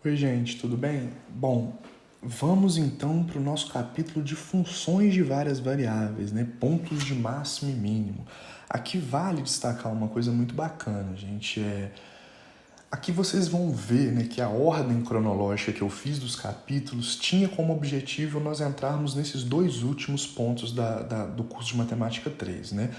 Oi, gente, tudo bem? Bom, vamos então para o nosso capítulo de funções de várias variáveis, né? Pontos de máximo e mínimo. Aqui vale destacar uma coisa muito bacana, gente. Aqui vocês vão ver, né, que a ordem cronológica que eu fiz dos capítulos tinha como objetivo nós entrarmos nesses dois últimos pontos do curso de Matemática 3, né?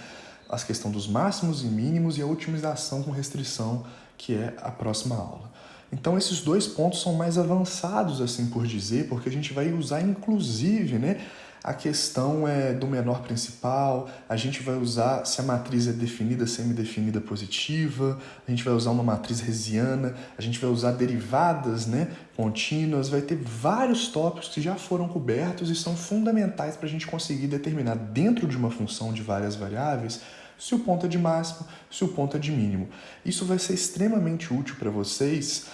A questão dos máximos e mínimos e a otimização com restrição, que é a próxima aula. Então, esses dois pontos são mais avançados, assim por dizer, porque a gente vai usar, inclusive, né, a questão do menor principal, a gente vai usar se a matriz é definida, semidefinida, positiva, a gente vai usar uma matriz hessiana, a gente vai usar derivadas, né, contínuas, vai ter vários tópicos que já foram cobertos e são fundamentais para a gente conseguir determinar dentro de uma função de várias variáveis se o ponto é de máximo, se o ponto é de mínimo. Isso vai ser extremamente útil para vocês,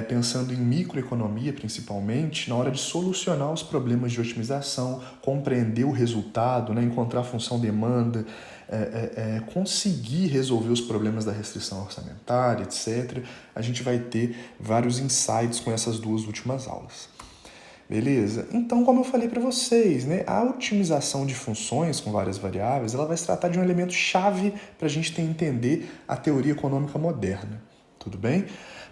pensando em microeconomia principalmente, na hora de solucionar os problemas de otimização, compreender o resultado, né, encontrar a função demanda, conseguir resolver os problemas da restrição orçamentária, etc. A gente vai ter vários insights com essas duas últimas aulas. Beleza? Então, como eu falei para vocês, né, a otimização de funções com várias variáveis, ela vai se tratar de um elemento chave para a gente entender a teoria econômica moderna. Tudo bem?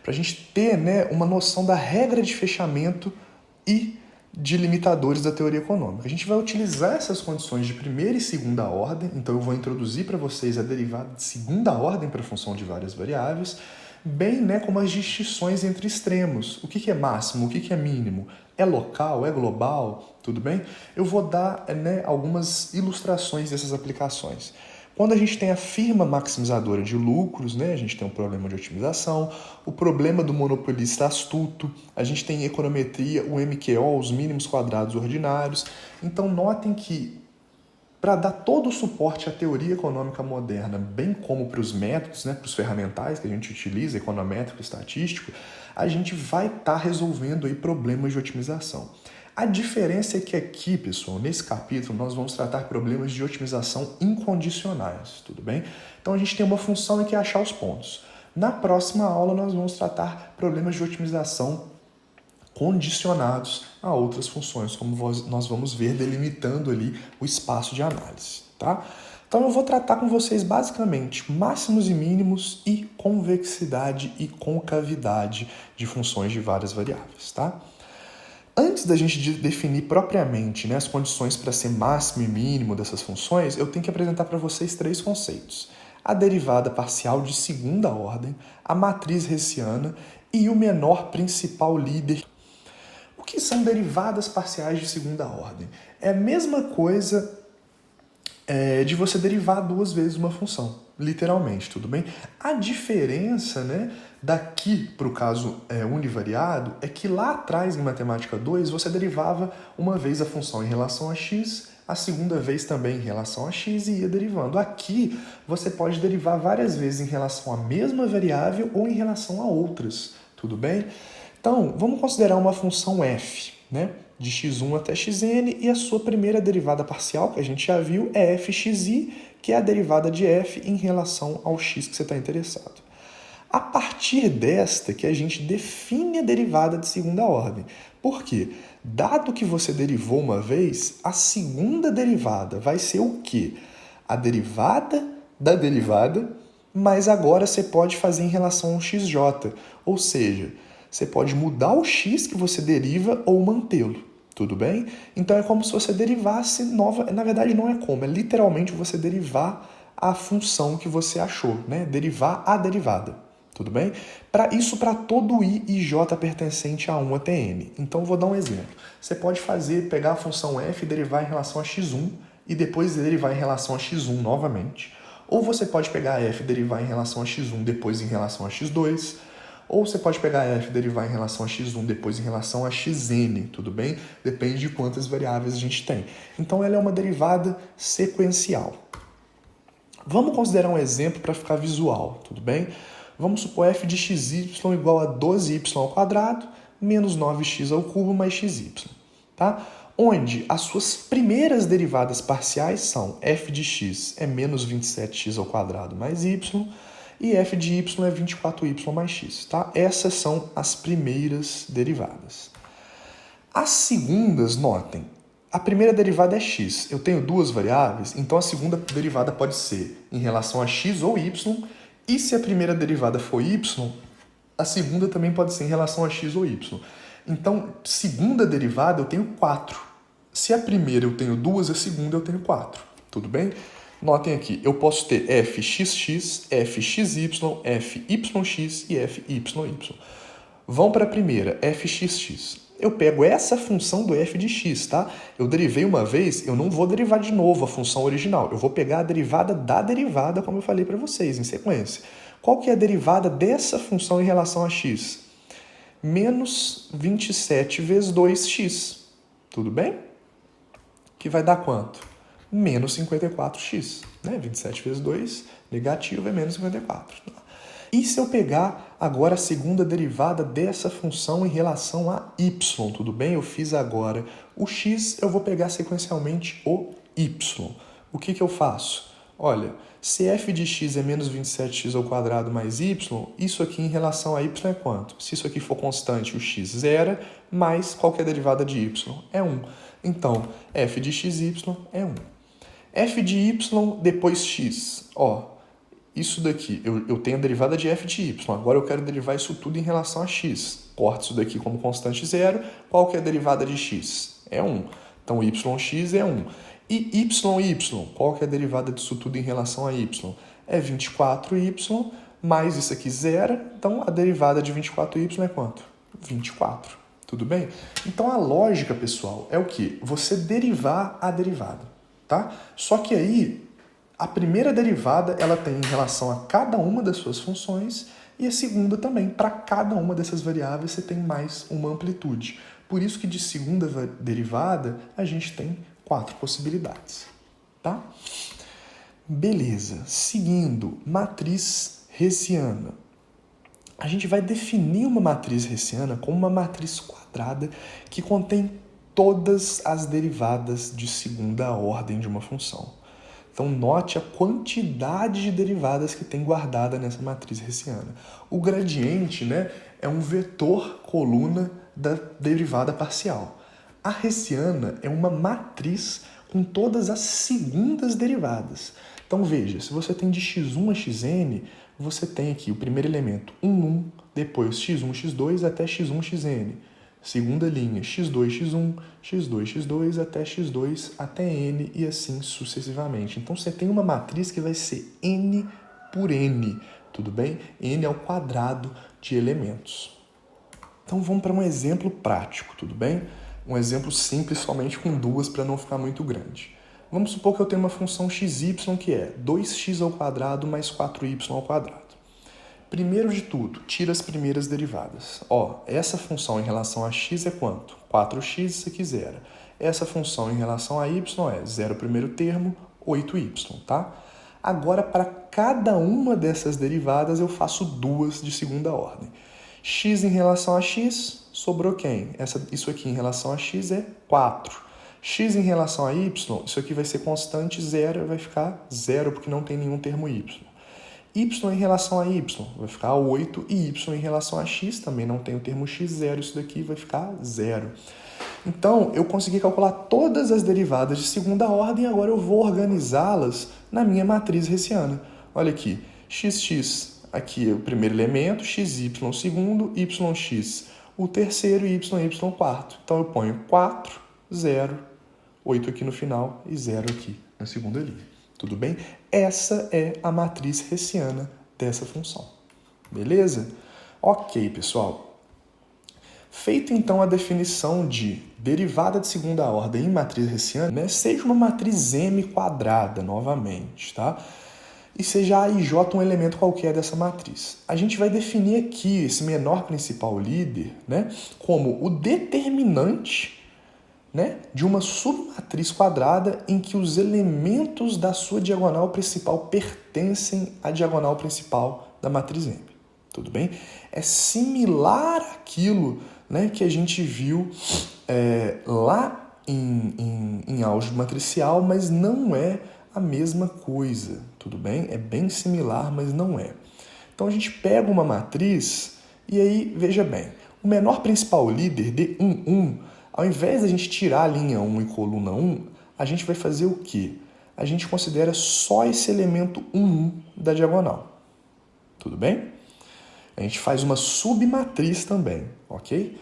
Para a gente ter, né, uma noção da regra de fechamento e de limitadores da teoria econômica. A gente vai utilizar essas condições de primeira e segunda ordem, então eu vou introduzir para vocês a derivada de segunda ordem para a função de várias variáveis, bem, né, como as distinções entre extremos. O que é máximo, o que é mínimo? É local, é global? Tudo bem? Eu vou dar, né, algumas ilustrações dessas aplicações. Quando a gente tem a firma maximizadora de lucros, né, a gente tem um problema de otimização, o problema do monopolista astuto, a gente tem econometria, o MQO, os mínimos quadrados ordinários. Então, notem que, para dar todo o suporte à teoria econômica moderna, bem como para os métodos, né, para os ferramentais que a gente utiliza, econométrico e estatístico, a gente vai estar resolvendo aí problemas de otimização. A diferença é que aqui, pessoal, nesse capítulo, nós vamos tratar problemas de otimização incondicionais, tudo bem? Então, a gente tem uma função que é achar os pontos. Na próxima aula, nós vamos tratar problemas de otimização condicionados a outras funções, como nós vamos ver delimitando ali o espaço de análise, tá? Então eu vou tratar com vocês basicamente máximos e mínimos e convexidade e concavidade de funções de várias variáveis, tá? Antes da gente definir propriamente, né, as condições para ser máximo e mínimo dessas funções, eu tenho que apresentar para vocês três conceitos: a derivada parcial de segunda ordem, a matriz hessiana e o menor principal líder. O que são derivadas parciais de segunda ordem? É a mesma coisa de você derivar duas vezes uma função, literalmente, tudo bem? A diferença, né, daqui para o caso univariado é que lá atrás, em Matemática 2, você derivava uma vez a função em relação a x, a segunda vez também em relação a x e ia derivando. Aqui, você pode derivar várias vezes em relação à mesma variável ou em relação a outras, tudo bem? Então, vamos considerar uma função f, né, de x1 até xn, e a sua primeira derivada parcial, que a gente já viu, é fxi, que é a derivada de f em relação ao x que você está interessado. A partir desta que a gente define a derivada de segunda ordem. Por quê? Dado que você derivou uma vez, a segunda derivada vai ser o quê? A derivada da derivada, mas agora você pode fazer em relação ao xj, ou seja, você pode mudar o x que você deriva ou mantê-lo, tudo bem? Então é como se você derivasse na verdade não é como, é literalmente você derivar a função que você achou, né? Derivar a derivada, tudo bem? Isso para todo i e j pertencente a 1 até n. Então eu vou dar um exemplo. Você pode pegar a função f e derivar em relação a x1 e depois derivar em relação a x1 novamente. Ou você pode pegar a f e derivar em relação a x1 depois em relação a x2. Ou você pode pegar f e derivar em relação a x1, depois em relação a xn, tudo bem? Depende de quantas variáveis a gente tem. Então, ela é uma derivada sequencial. Vamos considerar um exemplo para ficar visual, tudo bem? Vamos supor f de xy igual a 12y ao quadrado menos 9x ao cubo mais xy, tá? Onde as suas primeiras derivadas parciais são f de x é menos 27x ao quadrado mais y, e f de y é 24y mais x, tá? Essas são as primeiras derivadas. As segundas, notem, a primeira derivada é x. Eu tenho duas variáveis, então a segunda derivada pode ser em relação a x ou y, e se a primeira derivada for y, a segunda também pode ser em relação a x ou y. Então, segunda derivada eu tenho 4. Se a primeira eu tenho 2, a segunda eu tenho 4. Tudo bem? Notem aqui, eu posso ter fxx, fxy, fyx e fyy. Vão para a primeira, fxx. Eu pego essa função do f de x, tá? Eu derivei uma vez, eu não vou derivar de novo a função original. Eu vou pegar a derivada da derivada, como eu falei para vocês, em sequência. Qual que é a derivada dessa função em relação a x? Menos 27 vezes 2x. Tudo bem? Que vai dar quanto? Menos 54x. Né? 27 vezes 2, negativo, é menos 54. E se eu pegar agora a segunda derivada dessa função em relação a y, tudo bem? Eu fiz agora o x, eu vou pegar sequencialmente o y. O que eu faço? Olha, se f de x é menos 27x ao quadrado mais y, isso aqui em relação a y é quanto? Se isso aqui for constante, o x zera, mais qual que é a derivada de y? É 1. Então, f de xy é 1. f de y depois x, ó. Isso daqui, eu tenho a derivada de f de y. Agora eu quero derivar isso tudo em relação a x. Corto isso daqui como constante zero. Qual que é a derivada de x? É 1. Então, yx é 1. E y, qual que é a derivada disso tudo em relação a y? É 24y, mais isso aqui zero. Então, a derivada de 24y é quanto? 24. Tudo bem? Então, a lógica, pessoal, é o quê? Você derivar a derivada, tá? Só que aí, a primeira derivada, ela tem em relação a cada uma das suas funções e a segunda também. Para cada uma dessas variáveis, você tem mais uma amplitude. Por isso que de segunda derivada, a gente tem 4 possibilidades, tá? Beleza. Seguindo, matriz hessiana. A gente vai definir uma matriz hessiana como uma matriz quadrada que contém todas as derivadas de segunda ordem de uma função. Então, note a quantidade de derivadas que tem guardada nessa matriz hessiana. O gradiente, né, é um vetor coluna da derivada parcial. A hessiana é uma matriz com todas as segundas derivadas. Então, veja, se você tem de x1 a xn, você tem aqui o primeiro elemento 1, depois x1, x2 até x1, xn. Segunda linha, x2, x1, x2, x2 até x2 até n e assim sucessivamente. Então, você tem uma matriz que vai ser n por n, tudo bem? N ao quadrado de elementos. Então, vamos para um exemplo prático, tudo bem? Um exemplo simples, somente com duas, para não ficar muito grande. Vamos supor que eu tenho uma função xy que é 2x ao quadrado mais 4y ao quadrado. Primeiro de tudo, tira as primeiras derivadas. Ó, essa função em relação a x é quanto? 4x, isso aqui zero. Essa função em relação a y é 0 primeiro termo, 8y, tá? Agora, para cada uma dessas derivadas, eu faço duas de segunda ordem. X em relação a x, sobrou quem? Isso aqui em relação a x é 4. X em relação a y, isso aqui vai ser constante, zero, vai ficar zero, porque não tem nenhum termo y. Y em relação a y vai ficar 8 e y em relação a x também não tem o termo x, zero, isso daqui vai ficar zero. Então, eu consegui calcular todas as derivadas de segunda ordem e agora eu vou organizá-las na minha matriz hessiana. Olha aqui, xx, aqui é o primeiro elemento, xy o segundo, yx o terceiro e y o quarto. Então, eu ponho 4, 0, 8 aqui no final e 0 aqui na segunda linha. Tudo bem? Essa é a matriz hessiana dessa função. Beleza? Ok, pessoal. Feita então a definição de derivada de segunda ordem em matriz hessiana, né, seja uma matriz M quadrada, novamente, tá? E seja A e J um elemento qualquer dessa matriz. A gente vai definir aqui esse menor principal líder, né, como o determinante, né, de uma submatriz quadrada em que os elementos da sua diagonal principal pertencem à diagonal principal da matriz M. Tudo bem? É similar àquilo, né, que a gente viu lá em álgebra matricial, mas não é a mesma coisa. Tudo bem? É bem similar, mas não é. Então a gente pega uma matriz e aí, veja bem, o menor principal líder de 1, 1, ao invés de a gente tirar a linha 1 e coluna 1, a gente vai fazer o quê? A gente considera só esse elemento 1, 1 da diagonal. Tudo bem? A gente faz uma submatriz também, ok?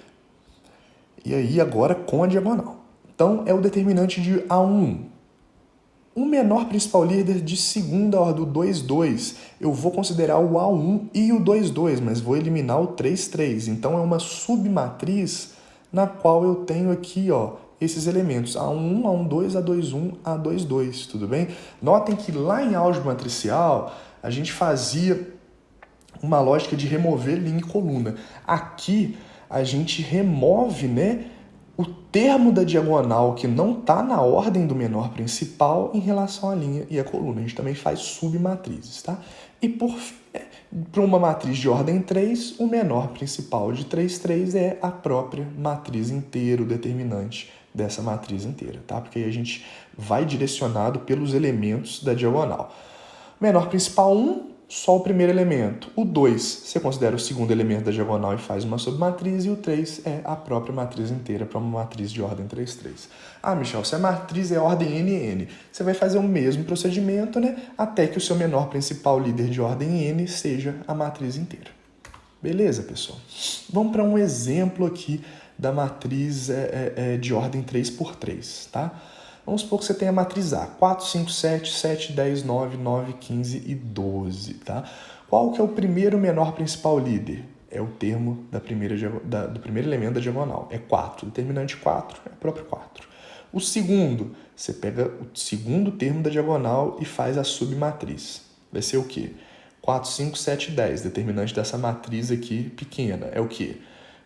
E aí agora com a diagonal. Então é o determinante de A1. O menor principal líder de segunda ordem, o 2, 2, eu vou considerar o A1 e o 2, 2, mas vou eliminar o 3, 3. Então é uma submatriz na qual eu tenho aqui, ó, esses elementos, A1, A1, 2, A2, 1, A2, 2, tudo bem? Notem que lá em álgebra matricial a gente fazia uma lógica de remover linha e coluna. Aqui a gente remove, né, o termo da diagonal que não está na ordem do menor principal em relação à linha e à coluna. A gente também faz submatrizes, tá? E para uma matriz de ordem 3, o menor principal de 3, 3 é a própria matriz inteira, o determinante dessa matriz inteira, tá? Porque aí a gente vai direcionado pelos elementos da diagonal. Menor principal 1, só o primeiro elemento. O 2, você considera o segundo elemento da diagonal e faz uma submatriz, e o 3 é a própria matriz inteira para uma matriz de ordem 3, 3. Ah, Michel, se a matriz é ordem NN, você vai fazer o mesmo procedimento, né, até que o seu menor principal líder de ordem N seja a matriz inteira. Beleza, pessoal? Vamos para um exemplo aqui da matriz de ordem 3 por 3, tá? Vamos supor que você tem a matriz A, 4, 5, 7, 7, 10, 9, 9, 15 e 12, tá? Qual que é o primeiro menor principal líder? É o termo do primeiro elemento da diagonal, é 4. Determinante 4 é o próprio 4. O segundo, você pega o segundo termo da diagonal e faz a submatriz. Vai ser o quê? 4, 5, 7, 10. Determinante dessa matriz aqui pequena é o quê?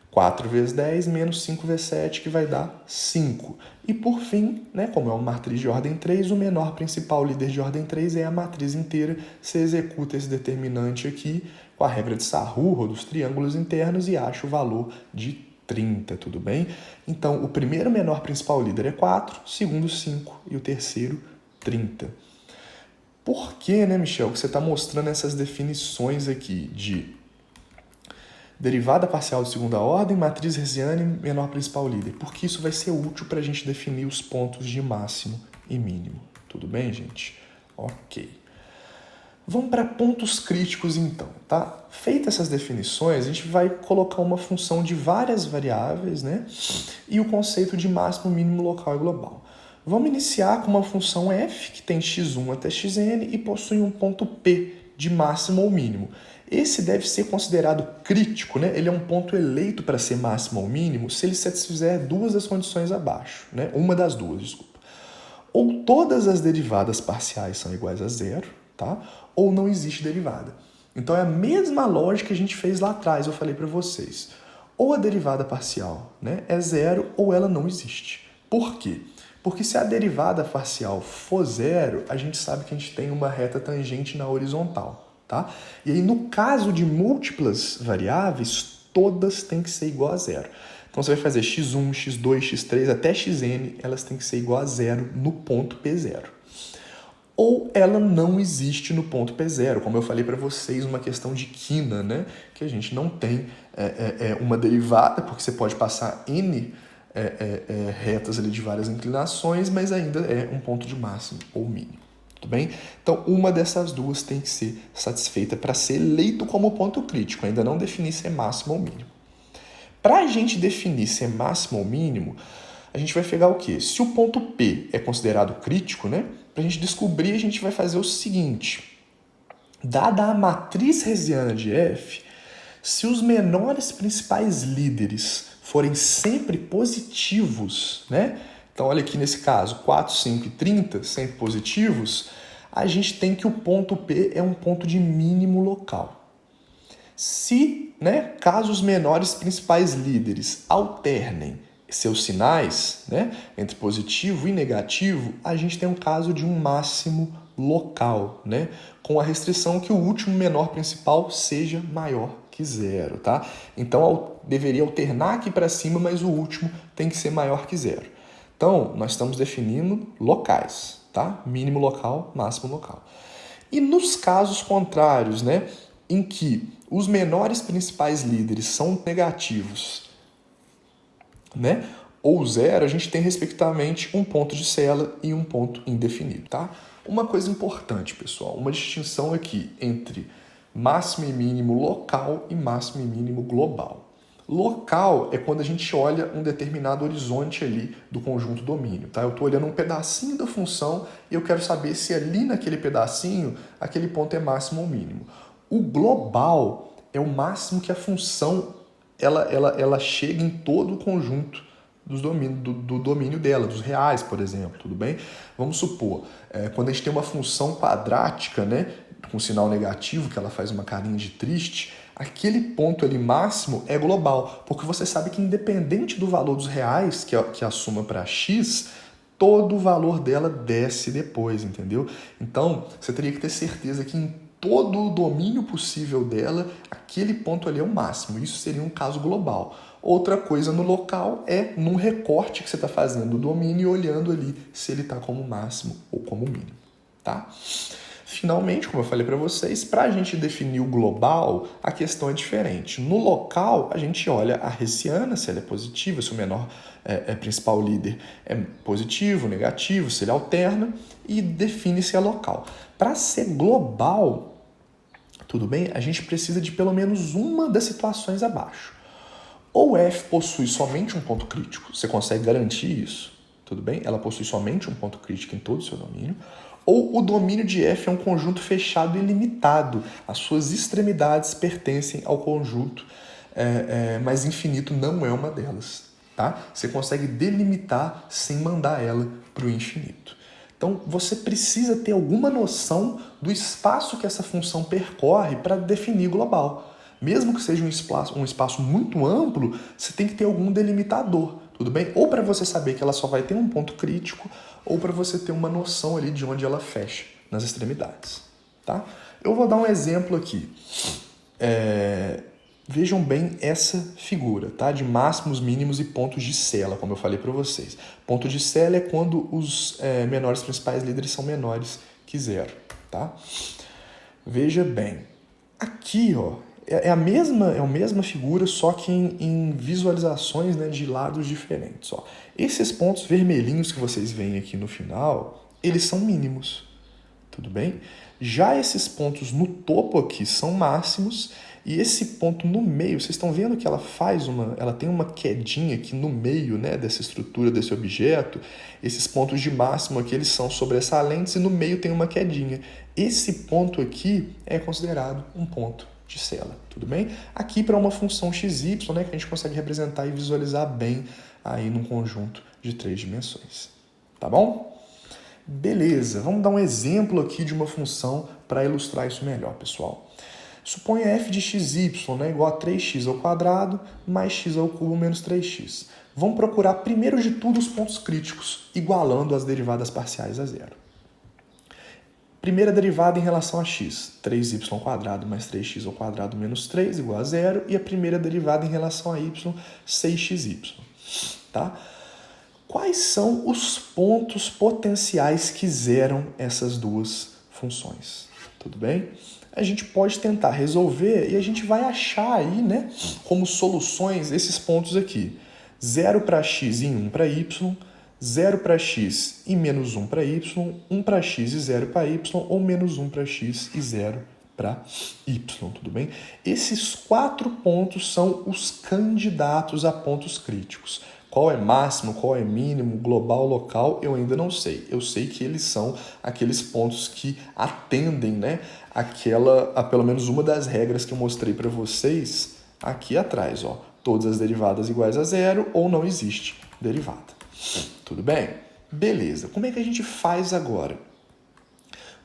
4 vezes 10 menos 5 vezes 7, que vai dar 5. E por fim, né, como é uma matriz de ordem 3, o menor principal líder de ordem 3 é a matriz inteira. Você executa esse determinante aqui com a regra de Sarrur, ou dos triângulos internos, e acha o valor de 30, tudo bem? Então, o primeiro menor principal líder é 4, o segundo 5 e o terceiro 30. Por que, né, Michel, que você está mostrando essas definições aqui de derivada parcial de segunda ordem, matriz hessiana e menor principal líder? Porque isso vai ser útil para a gente definir os pontos de máximo e mínimo. Tudo bem, gente? Ok. Vamos para pontos críticos, então, tá? Feitas essas definições, a gente vai colocar uma função de várias variáveis, né? E o conceito de máximo, mínimo, local e global. Vamos iniciar com uma função f, que tem x1 até xn e possui um ponto P de máximo ou mínimo. Esse deve ser considerado crítico, né? Ele é um ponto eleito para ser máximo ou mínimo se ele satisfizer duas das condições abaixo, né? Uma das duas, desculpa. Ou todas as derivadas parciais são iguais a zero, tá? Ou não existe derivada. Então é a mesma lógica que a gente fez lá atrás, eu falei para vocês. Ou a derivada parcial, né, é zero ou ela não existe. Por quê? Porque se a derivada parcial for zero, a gente sabe que a gente tem uma reta tangente na horizontal. Tá? E aí, no caso de múltiplas variáveis, todas têm que ser igual a zero. Então, você vai fazer x1, x2, x3, até xn, elas têm que ser igual a zero no ponto P0. Ou ela não existe no ponto P0, como eu falei para vocês, uma questão de quina, né? Que a gente não tem uma derivada, porque você pode passar n retas ali de várias inclinações, mas ainda é um ponto de máximo ou mínimo. Tudo bem? Então, uma dessas duas tem que ser satisfeita para ser eleito como ponto crítico. Ainda não defini se é máximo ou mínimo. Para a gente definir se é máximo ou mínimo, a gente vai pegar o quê? Se o ponto P é considerado crítico, né? Para a gente descobrir, a gente vai fazer o seguinte. Dada a matriz hessiana de F, se os menores principais líderes forem sempre positivos, né? Então, olha aqui nesse caso, 4, 5 e 30, sempre positivos, a gente tem que o ponto P é um ponto de mínimo local. Se, né, caso os menores principais líderes alternem seus sinais, né, entre positivo e negativo, a gente tem um caso de um máximo local, né, com a restrição que o último menor principal seja maior que zero, tá? Então, deveria alternar aqui para cima, mas o último tem que ser maior que zero. Então, nós estamos definindo locais, tá? Mínimo local, máximo local. E nos casos contrários, né? em que os menores principais líderes são negativos, né, ou zero, a gente tem, respectivamente, um ponto de cela e um ponto indefinido, tá? Uma coisa importante, pessoal, uma distinção aqui entre máximo e mínimo local e máximo e mínimo global. Local é quando a gente olha um determinado horizonte ali do conjunto domínio, tá? Eu estou olhando um pedacinho da função e eu quero saber se ali naquele pedacinho, aquele ponto é máximo ou mínimo. O global é o máximo que a função ela chega em todo o conjunto do domínio dela, dos reais, por exemplo, tudo bem? Vamos supor, quando a gente tem uma função quadrática, né, com sinal negativo, que ela faz uma carinha de triste, aquele ponto ali máximo é global, porque você sabe que independente do valor dos reais que a soma para x, todo o valor dela desce depois, entendeu? Então, você teria que ter certeza que em todo o domínio possível dela, aquele ponto ali é o máximo. Isso seria um caso global. Outra coisa no local é num recorte que você está fazendo do domínio e olhando ali se ele está como máximo ou como mínimo, tá? Finalmente, como eu falei para vocês, para a gente definir o global, a questão é diferente. No local, a gente olha a hessiana, se ela é positiva, se o menor principal líder é positivo, negativo, se ele alterna, e define se é local. Para ser global, tudo bem? A gente precisa de pelo menos uma das situações abaixo. Ou F possui somente um ponto crítico, você consegue garantir isso, tudo bem? Ela possui somente um ponto crítico em todo o seu domínio. Ou o domínio de F é um conjunto fechado e ilimitado. As suas extremidades pertencem ao conjunto, mas infinito não é uma delas. Tá? Você consegue delimitar sem mandar ela para o infinito. Então, você precisa ter alguma noção do espaço que essa função percorre para definir global. Mesmo que seja um espaço muito amplo, você tem que ter algum delimitador, tudo bem? Ou para você saber que ela só vai ter um ponto crítico, ou para você ter uma noção ali de onde ela fecha nas extremidades, tá? Eu vou dar um exemplo aqui. Vejam bem essa figura, tá? De máximos, mínimos e pontos de cela, como eu falei para vocês. Ponto de cela é quando os menores principais líderes são menores que zero, tá? Veja bem, aqui, ó, é a mesma figura, só que em visualizações, né, de lados diferentes. Ó. Esses pontos vermelhinhos que vocês veem aqui no final, eles são mínimos, tudo bem? Já esses pontos no topo aqui são máximos, e esse ponto no meio, vocês estão vendo que ela tem uma quedinha aqui no meio, né, dessa estrutura, desse objeto. Esses pontos de máximo aqui, eles são sobressalentes e no meio tem uma quedinha. Esse ponto aqui é considerado um ponto de cela, tudo bem? Aqui para uma função xy, né, que a gente consegue representar e visualizar bem aí num conjunto de 3 dimensões, tá bom? Beleza, vamos dar um exemplo aqui de uma função para ilustrar isso melhor, pessoal. Suponha f de xy, né, igual a 3x ao quadrado mais x ao cubo menos 3x. Vamos procurar primeiro de tudo os pontos críticos, igualando as derivadas parciais a zero. Primeira derivada em relação a x, 3y² mais 3x ao quadrado menos 3 igual a zero. E a primeira derivada em relação a y, 6xy. Tá? Quais são os pontos potenciais que zeram essas duas funções? Tudo bem? A gente pode tentar resolver e a gente vai achar aí, né, como soluções esses pontos aqui. 0 para x e 1 para y, 0 para x e menos 1 para y, 1 para x e 0 para y, ou menos 1 para x e 0 para y, tudo bem? Esses 4 pontos são os candidatos a pontos críticos. Qual é máximo, qual é mínimo, global, local, eu ainda não sei. Eu sei que eles são aqueles pontos que atendem, né, a pelo menos uma das regras que eu mostrei para vocês aqui atrás. Ó. Todas as derivadas iguais a zero ou não existe derivada. Tudo bem? Beleza. Como é que a gente faz agora?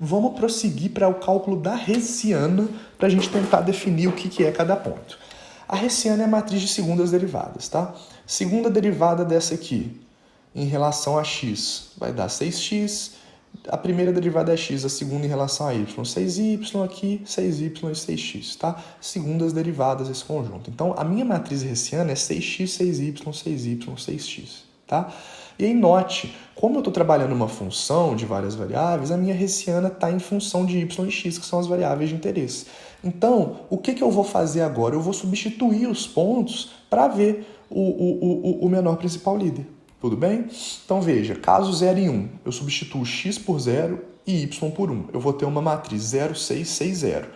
Vamos prosseguir para o cálculo da hessiana para a gente tentar definir o que é cada ponto. A hessiana é a matriz de segundas derivadas, tá? Segunda derivada dessa aqui, em relação a x, vai dar 6x. A primeira derivada é x, a segunda em relação a y, 6y aqui, 6y e 6x, tá? Segundas derivadas desse conjunto. Então, a minha matriz hessiana é 6x, 6y, 6y, 6x, tá? E aí, note, como eu estou trabalhando uma função de várias variáveis, a minha hessiana está em função de y e x, que são as variáveis de interesse. Então, o que eu vou fazer agora? Eu vou substituir os pontos para ver o menor principal líder. Tudo bem? Então veja, caso 0 e 1, eu substituo x por 0 e y por 1. Eu vou ter uma matriz 0, 6, 6, 0.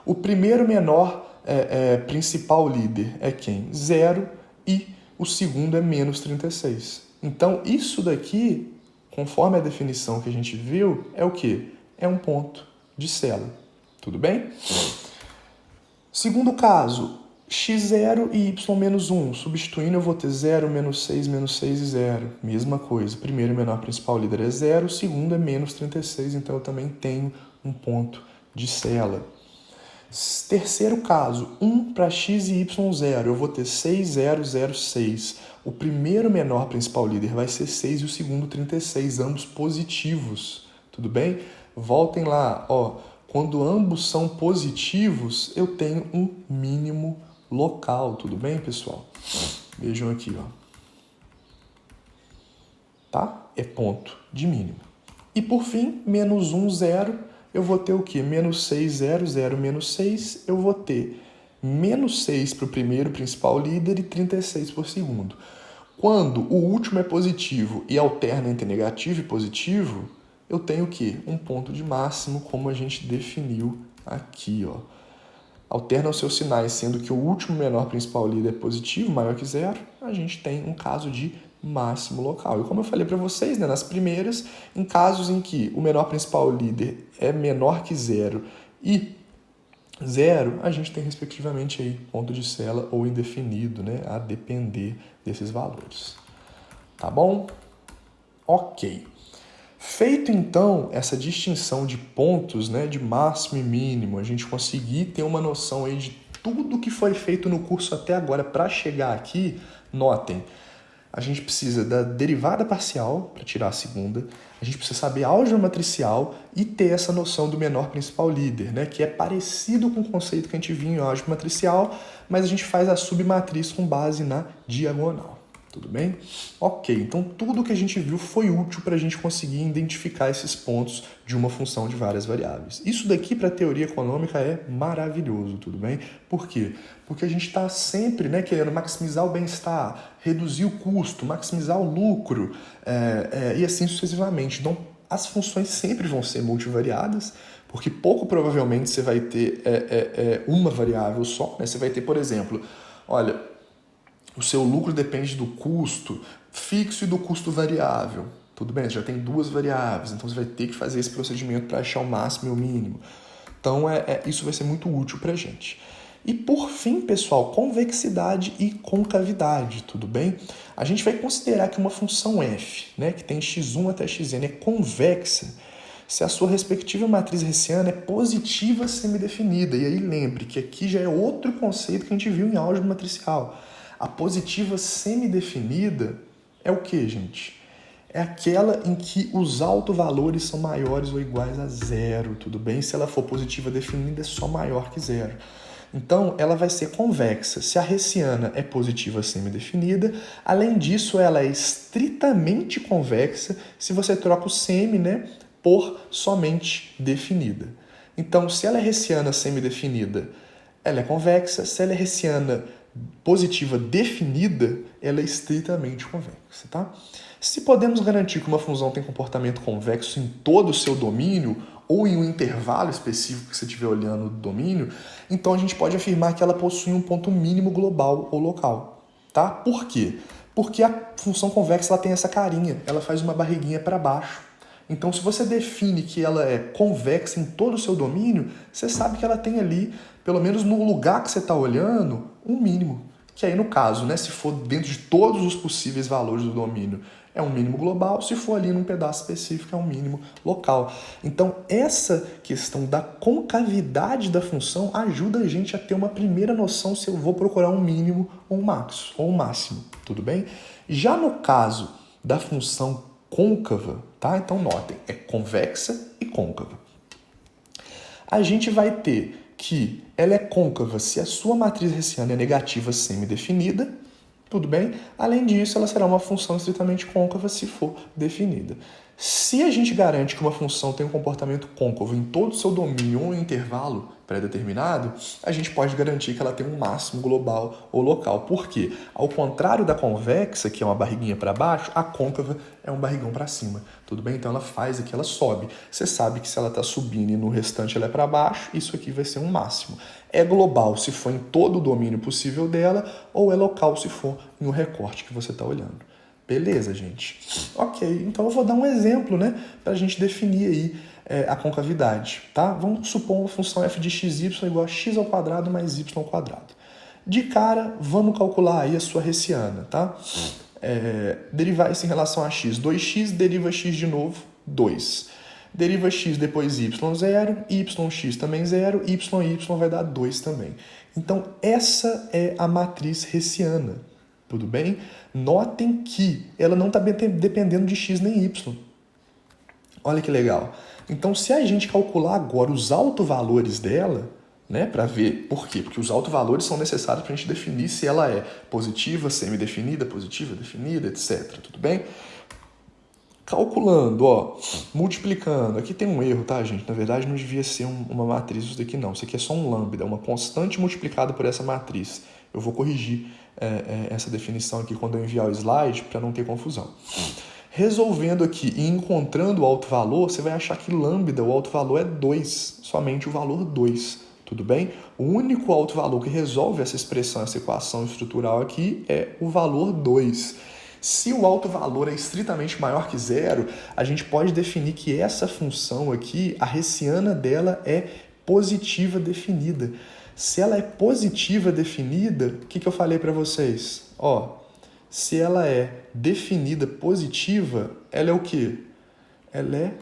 O primeiro menor principal líder é quem? 0 e o segundo é menos 36. Então isso daqui, conforme a definição que a gente viu, é o quê? É um ponto de célula. Tudo bem? Segundo caso, x0 e y-1. Substituindo, eu vou ter 0, menos 6 e 0. Mesma coisa. Primeiro menor principal líder é 0, o segundo é menos 36, então eu também tenho um ponto de célula. Terceiro caso, 1 para x e y0. Eu vou ter 6, 0, 0, 6. O primeiro menor principal líder vai ser 6 e o segundo 36, ambos positivos. Tudo bem? Voltem lá, ó. Quando ambos são positivos, eu tenho um mínimo local. Tudo bem, pessoal? Vejam aqui, ó. Tá? É ponto de mínimo. E por fim, menos 1, 0, eu vou ter o quê? Menos 6, 0, 0, menos 6, eu vou ter menos 6 para o primeiro principal líder e 36 para o segundo. Quando o último é positivo e alterna entre negativo e positivo, eu tenho o quê? Um ponto de máximo, como a gente definiu aqui, ó. Alterna os seus sinais, sendo que o último menor principal líder é positivo, maior que 0, a gente tem um caso de máximo local. E como eu falei para vocês, né, nas primeiras, em casos em que o menor principal líder é menor que 0 e 0, a gente tem respectivamente aí ponto de célula ou indefinido, né, a depender desses valores. Tá bom? Ok. Feito, então, essa distinção de pontos, né, de máximo e mínimo, a gente conseguir ter uma noção aí de tudo que foi feito no curso até agora para chegar aqui, notem, a gente precisa da derivada parcial para tirar a segunda, a gente precisa saber álgebra matricial e ter essa noção do menor principal líder, né, que é parecido com o conceito que a gente viu em álgebra matricial, mas a gente faz a submatriz com base na diagonal. Tudo bem? Ok, então tudo que a gente viu foi útil para a gente conseguir identificar esses pontos de uma função de várias variáveis. Isso daqui para a teoria econômica é maravilhoso, tudo bem? Por quê? Porque a gente está sempre, né, querendo maximizar o bem-estar, reduzir o custo, maximizar o lucro e assim sucessivamente. Então as funções sempre vão ser multivariadas, porque pouco provavelmente você vai ter uma variável só, né? Você vai ter, por exemplo, olha, o seu lucro depende do custo fixo e do custo variável. Tudo bem, você já tem duas variáveis, então você vai ter que fazer esse procedimento para achar o máximo e o mínimo. Então, isso vai ser muito útil para a gente. E por fim, pessoal, convexidade e concavidade, tudo bem? A gente vai considerar que uma função f, né, que tem x1 até xn, é convexa se a sua respectiva matriz hessiana é positiva semidefinida. E aí lembre que aqui já é outro conceito que a gente viu em álgebra matricial. A positiva semidefinida é o que, gente? É aquela em que os autovalores são maiores ou iguais a 0, tudo bem? Se ela for positiva definida, é só maior que 0. Então, ela vai ser convexa. Se a hessiana é positiva semidefinida, além disso, ela é estritamente convexa se você troca o semi, né, por somente definida. Então, se ela é hessiana semidefinida, ela é convexa. Se ela é hessiana positiva definida, ela é estritamente convexa, tá? Se podemos garantir que uma função tem comportamento convexo em todo o seu domínio ou em um intervalo específico que você estiver olhando do domínio, então a gente pode afirmar que ela possui um ponto mínimo global ou local, tá? Por quê? Porque a função convexa ela tem essa carinha, ela faz uma barriguinha para baixo. Então, se você define que ela é convexa em todo o seu domínio, você sabe que ela tem ali, pelo menos no lugar que você está olhando, um mínimo. Que aí, no caso, né, se for dentro de todos os possíveis valores do domínio, é um mínimo global. Se for ali num pedaço específico, é um mínimo local. Então, essa questão da concavidade da função ajuda a gente a ter uma primeira noção se eu vou procurar um mínimo ou um máximo. Tudo bem? Já no caso da função côncava, tá? Então notem, é convexa e côncava. A gente vai ter que ela é côncava se a sua matriz hessiana é negativa semidefinida, tudo bem? Além disso, ela será uma função estritamente côncava se for definida. Se a gente garante que uma função tem um comportamento côncavo em todo o seu domínio ou em intervalo pré-determinado, a gente pode garantir que ela tem um máximo global ou local. Por quê? Ao contrário da convexa, que é uma barriguinha para baixo, a côncava é um barrigão para cima. Tudo bem? Então ela faz aqui, ela sobe. Você sabe que se ela está subindo e no restante ela é para baixo, isso aqui vai ser um máximo. É global se for em todo o domínio possível dela, ou é local se for em um recorte que você está olhando. Beleza, gente? Ok, então eu vou dar um exemplo, né, para a gente definir aí a concavidade, tá? Vamos supor uma função f de xy igual a x ao quadrado mais y ao quadrado. De cara, vamos calcular aí a sua hessiana, tá? Derivar isso em relação a x. 2x deriva x de novo, 2. Deriva x depois y, 0. Yx também 0. Y vai dar 2 também. Então, essa é a matriz hessiana. Tudo bem? Notem que ela não está dependendo de x nem y. Olha que legal. Então, se a gente calcular agora os autovalores dela, né, para ver por quê? Porque os autovalores são necessários para a gente definir se ela é positiva, semi-definida, positiva, definida, etc. Tudo bem? Calculando, ó, multiplicando. Aqui tem um erro, tá, gente? Na verdade, não devia ser uma matriz isso daqui, não. Isso aqui é só um lambda, uma constante multiplicada por essa matriz. Eu vou corrigir essa definição aqui quando eu enviar o slide para não ter confusão. Resolvendo aqui e encontrando o alto-valor, você vai achar que lambda, o alto-valor é 2, somente o valor 2, tudo bem? O único alto-valor que resolve essa expressão, essa equação estrutural aqui é o valor 2. Se o alto-valor é estritamente maior que zero, a gente pode definir que essa função aqui, a hessiana dela é positiva definida. Se ela é positiva definida, o que eu falei para vocês? Ó, se ela é definida positiva, ela é o quê? Ela é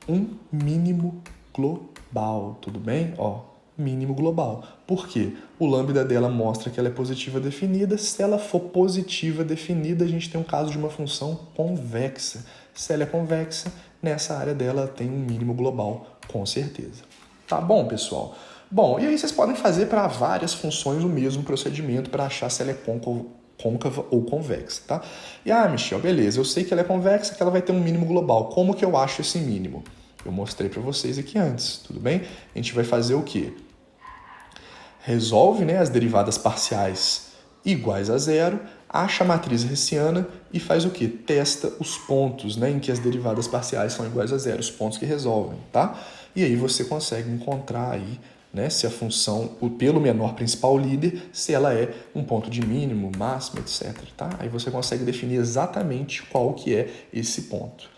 um mínimo global, tudo bem? Ó, mínimo global. Por quê? O lambda dela mostra que ela é positiva definida. Se ela for positiva definida, a gente tem um caso de uma função convexa. Se ela é convexa, nessa área dela tem um mínimo global, com certeza. Tá bom, pessoal? Bom, e aí vocês podem fazer para várias funções o mesmo procedimento para achar se ela é côncava ou convexa, tá? E, Michel, beleza, eu sei que ela é convexa, que ela vai ter um mínimo global. Como que eu acho esse mínimo? Eu mostrei para vocês aqui antes, tudo bem? A gente vai fazer o quê? Resolve, né, as derivadas parciais iguais a zero, acha a matriz hessiana e faz o quê? Testa os pontos, né, em que as derivadas parciais são iguais a zero, os pontos que resolvem, tá? E aí você consegue encontrar aí, né, se a função, pelo menor principal líder, se ela é um ponto de mínimo, máximo, etc. Tá? Aí você consegue definir exatamente qual que é esse ponto.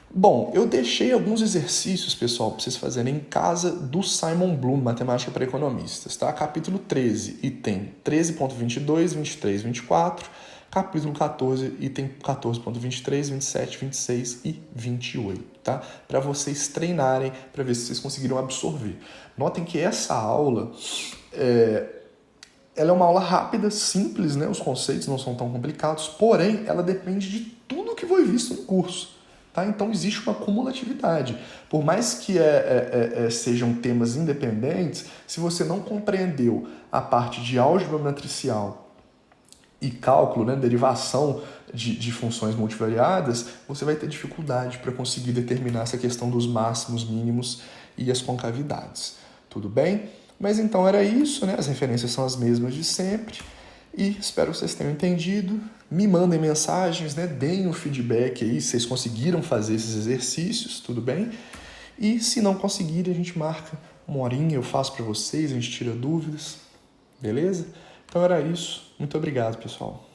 Bom, eu deixei alguns exercícios, pessoal, para vocês fazerem em casa do Simon Bloom, Matemática para Economistas, tá? Capítulo 13, item 13.22, 23, 24, capítulo 14, item 14.23, 27, 26 e 28, tá? Para vocês treinarem, para ver se vocês conseguiram absorver. Notem que essa aula, ela é uma aula rápida, simples, né? Os conceitos não são tão complicados, porém, ela depende de tudo que foi visto no curso. Tá? Então, existe uma cumulatividade. Por mais que sejam temas independentes, se você não compreendeu a parte de álgebra matricial e cálculo, né, derivação de funções multivariadas, você vai ter dificuldade para conseguir determinar essa questão dos máximos, mínimos e as concavidades. Tudo bem? Mas então era isso, né? As referências são as mesmas de sempre. E espero que vocês tenham entendido. Me mandem mensagens, né? Deem um feedback aí se vocês conseguiram fazer esses exercícios, tudo bem? E se não conseguirem, a gente marca uma horinha, eu faço para vocês, a gente tira dúvidas, beleza? Então era isso. Muito obrigado, pessoal.